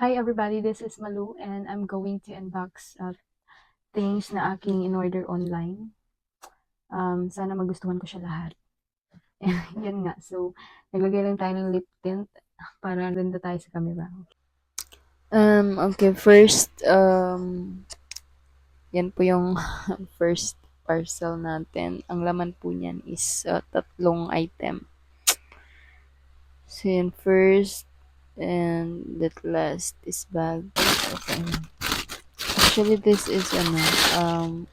Hi everybody, this is Malu and I'm going to unbox things na aking in-order online. Sana magustuhan ko siya lahat. Yan nga, so naglagay lang tayo ng lip tint para ganda tayo sa camera. Okay, first, yan po yung first parcel natin. Ang laman po niyan is tatlong item. So, yan first, and that last is bag. Okay. Actually, this is Oh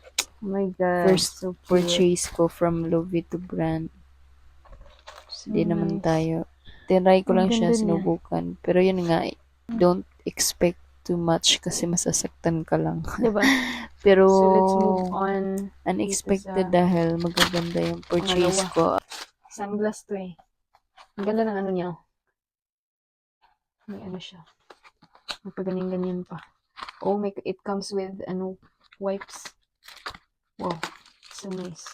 my god, first so cute. purchase ko from Louis Vuitton brand. So, di naman Nice. tayo. Tinry ko Ang lang siya, ganda niya. sinubukan. Pero yun nga, don't expect too much kasi masasaktan ka lang. Diba? Pero, So let's move on unexpected dito sa dahil magaganda yung purchase pangalawa. ko. Sunglass to eh. Ang ganda ng ano niya. May ano siya. May paganyan-ganyan pa. Oh my, it comes with wipes. Wow, so nice.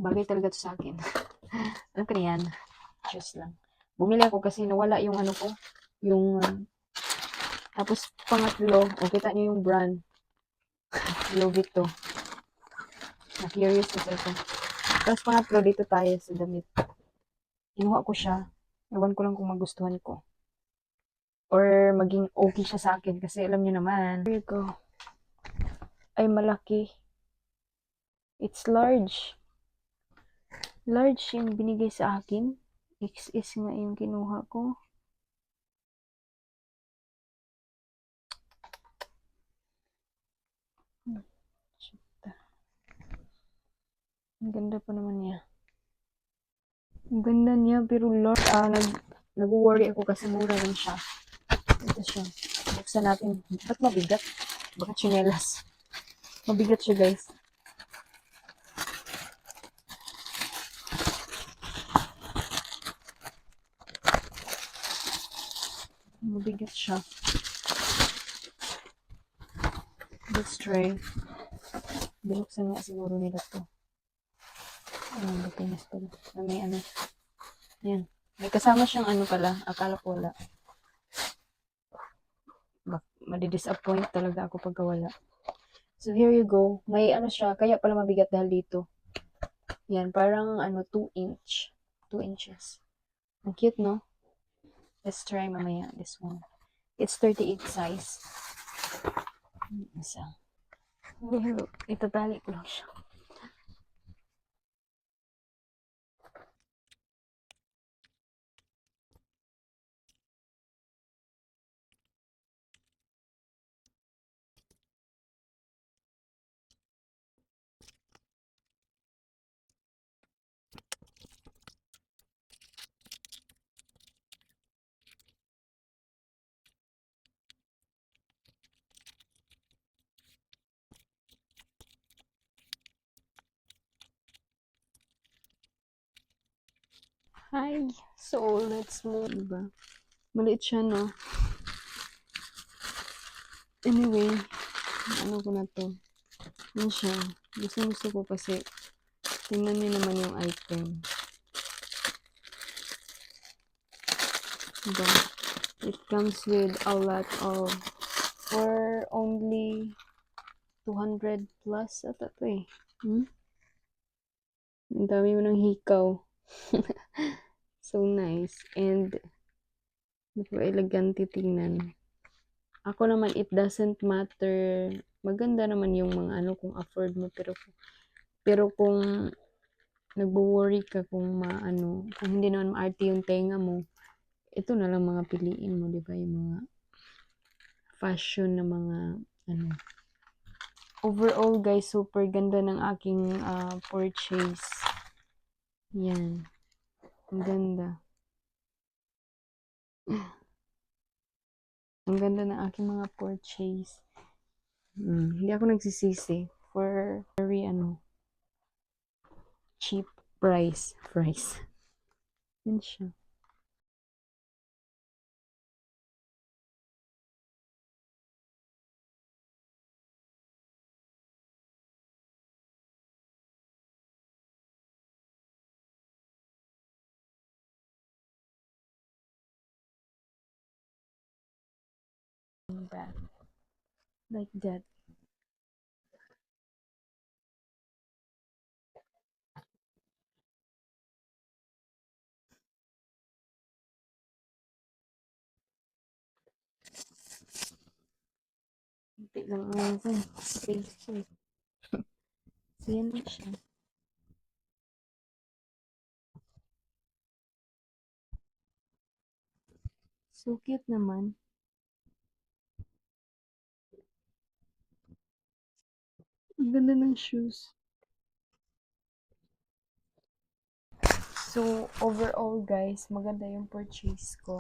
Bagay talaga to sa akin. Ano ka yan? Just lang. Bumili ako kasi nawala yung ano ko. Yung, tapos pangatlo, kita niyo yung brand. Louis Vuitton. Na-curious kasi ako. Tapos pangatlo, dito tayo sa damit. Kinuha ko siya. Ewan ko lang kung magustuhan ko. Or maging okay siya sa akin. Kasi alam niyo naman. Here you go. Ay, malaki. It's large. Large yung binigay sa akin. XS nga yung kinuha ko. Ang ganda pa naman niya. Ang ganda niya, pero Lord, nag-worry ako kasi mura lang siya. Ito siya. Buksan natin. Ba't mabigat? Baka chinelas. Mabigat siya, guys. Mabigat siya. Let's try. Binuksan nga siguro nila to. Batinas pala. May ano. Yan. May kasama siyang ano pala. Akala ko wala. Madi-disappoint talaga ako pagka wala. So, here you go. May ano siya. Kaya pala mabigat dahil dito. Yan. Parang 2 inch. 2 inches. Ang cute, no? Let's try mamaya this one. It's 38 size. Isa. Hindi, itatali ko lang siya. Hi. So, let's move. Diba? Maliit siya, no? Anyway, ano ko na to. Yan siya. Gusto ko kasi tingnan niyo naman yung item. Diba? It comes with a lot of for only 200 plus ata to eh. Ang dami mo ng hikaw. So nice. And elegante tingnan. Ako naman, it doesn't matter. Maganda naman yung mga kung afford mo. Pero kung nagwo-worry ka kung kung hindi naman maarte yung tenga mo, ito na lang mga piliin mo, di ba? Yung mga fashion na mga Overall, guys, super ganda ng aking purchase. Yan. Ang ganda. Ang ganda ng aking mga purchase. Hindi ako nagsisisi for very cheap price. Yan siya. yung bag. Like that. Hindi lang ang space eh. So, yan na siya. So cute naman. Ang ganda ng shoes. So, overall guys, maganda yung purchase ko.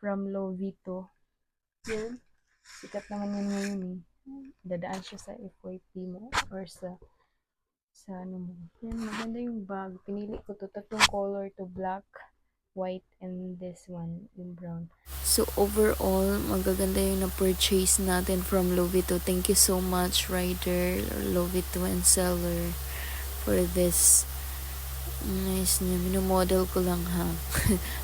From Lovito. Yun. Sikat naman yun ngayon eh. Dadaan siya sa FYP mo or sa ano mo. Yan, maganda yung bag. Pinili ko to. Tatlong color to black, white, and this one, yung brown. So overall, magaganda yung na-purchase natin from Lovito. Thank you so much, Ryder, Lovito and seller, for this. Nice niya. Minumodel ko lang ha.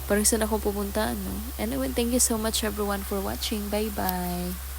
Parang saan ako pupunta, no? Anyway, thank you so much everyone for watching. Bye-bye.